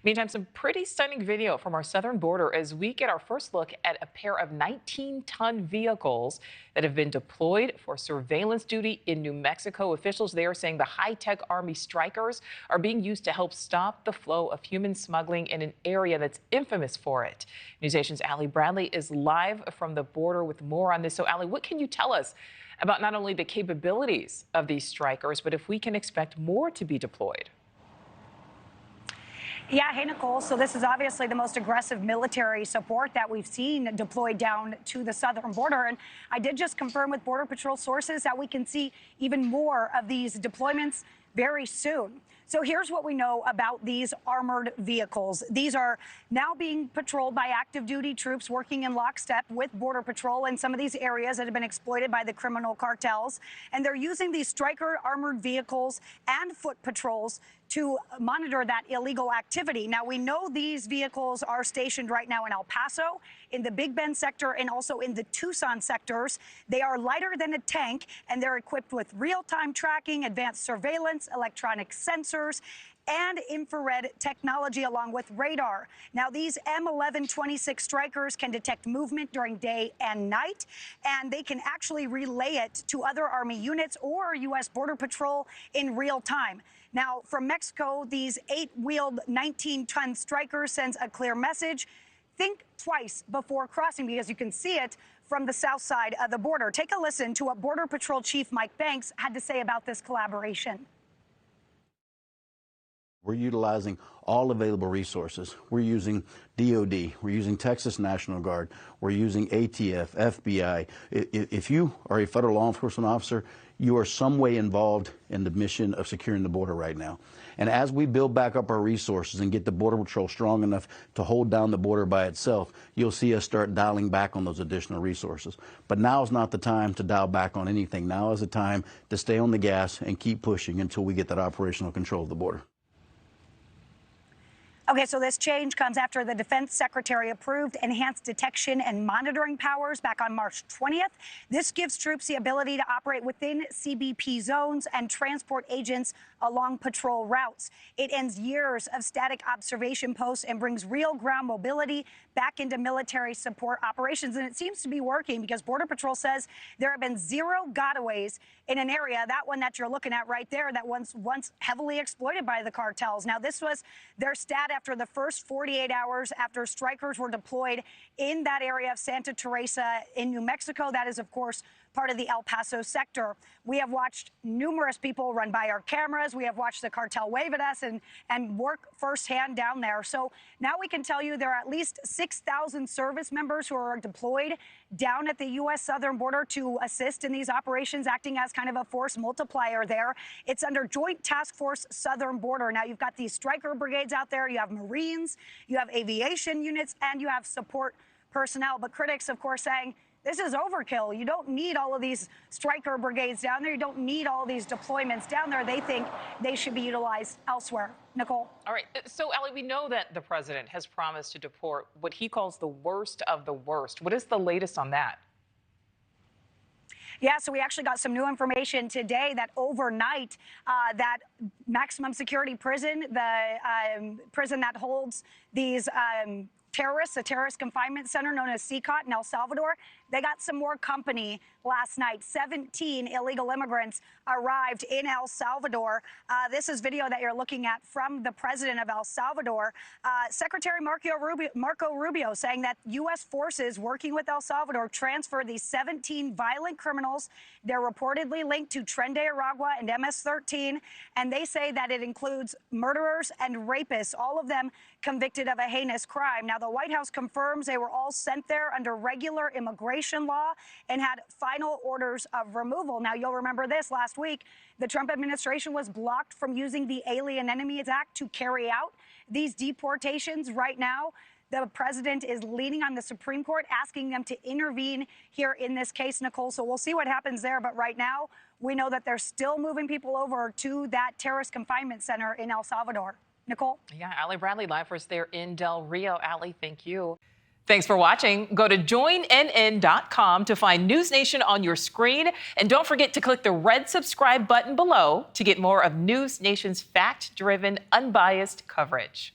Meantime, some pretty stunning video from our southern border as we get our first look at a pair of 19-ton vehicles that have been deployed for surveillance duty in New Mexico. Officials there saying the high-tech Army Strykers are being used to help stop the flow of human smuggling in an area that's infamous for it. NewsNation's Allie Bradley is live from the border with more on this. So, Allie, what can you tell us about not only the capabilities of these Strykers, but if we can expect more to be deployed? Yeah, hey, Nicole. So this is obviously the most aggressive military support that we've seen deployed down to the southern border. And I did just confirm with Border Patrol sources that we can see even more of these deployments very soon. So here's what we know about these armored vehicles. These are now being patrolled by active duty troops working in lockstep with Border Patrol in some of these areas that have been exploited by the criminal cartels. And they're using these Stryker armored vehicles and foot patrols to monitor that illegal activity. Now, we know these vehicles are stationed right now in El Paso, in the Big Bend sector, and also in the Tucson sectors. They are lighter than a tank, and they're equipped with real-time tracking, advanced surveillance, electronic sensors, and infrared technology along with radar. Now, these M1126 Strykers can detect movement during day and night, and they can actually relay it to other Army units or U.S. Border Patrol in real time. Now, from Mexico, these 8-wheeled 19-ton Strykers sends a clear message. Think twice before crossing, because you can see it from the south side of the border. Take a listen to what Border Patrol Chief Mike Banks had to say about this collaboration. We're utilizing all available resources. We're using DOD, we're using Texas National Guard, we're using ATF, FBI. If you are a federal law enforcement officer, you are some way involved in the mission of securing the border right now. And as we build back up our resources and get the Border Patrol strong enough to hold down the border by itself, you'll see us start dialing back on those additional resources. But now is not the time to dial back on anything. Now is the time to stay on the gas and keep pushing until we get that operational control of the border. Okay, so this change comes after the Defense Secretary approved enhanced detection and monitoring powers back on March 20th. This gives troops the ability to operate within CBP zones and transport agents along patrol routes. It ends years of static observation posts and brings real ground mobility back into military support operations. And it seems to be working, because Border Patrol says there have been 0 gotaways in an area, that one that you're looking at right there, that was once heavily exploited by the cartels. Now, this was their stat after the first 48 hours after Strykers were deployed in that area of Santa Teresa in New Mexico. That is, of course, part of the El Paso sector. We have watched numerous people run by our cameras. We have watched the cartel wave at us and work firsthand down there. So now we can tell you there are at least 6,000 service members who are deployed down at the U.S. southern border to assist in these operations, acting as kind of a force multiplier there. It's under Joint Task Force Southern Border. Now, you've got these Stryker brigades out there. You have Marines, you have aviation units, and you have support personnel. But critics, of course, saying this is overkill. You don't need all of these Stryker brigades down there. You don't need all these deployments down there. They think they should be utilized elsewhere. Nicole? All right. So, Allie, we know that the president has promised to deport what he calls the worst of the worst. What is the latest on that? Yeah, so we actually got some new information today that overnight, that maximum security prison, the prison that holds these terrorists, a terrorist confinement center known as CCOT in El Salvador, they got some more company last night. 17 illegal immigrants arrived in El Salvador. This is video that you're looking at from the president of El Salvador. Secretary Marco Rubio saying that U.S. forces working with El Salvador transferred these 17 violent criminals. They're reportedly linked to Tren de Aragua and MS-13, and they say that it includes murderers and rapists, all of them convicted of a heinous crime. Now, the White House confirms they were all sent there under regular immigration law and had final orders of removal. Now, you'll remember this last week. The Trump administration was blocked from using the Alien Enemies Act to carry out these deportations. Right now, the president is leaning on the Supreme Court, asking them to intervene here in this case, Nicole. So we'll see what happens there. But right now, we know that they're still moving people over to that terrorist confinement center in El Salvador. Nicole? Yeah, Allie Bradley live for us there in Del Rio. Allie, thank you. Thanks for watching. Go to joinnn.com to find NewsNation on your screen. And don't forget to click the red subscribe button below to get more of NewsNation's fact-driven, unbiased coverage.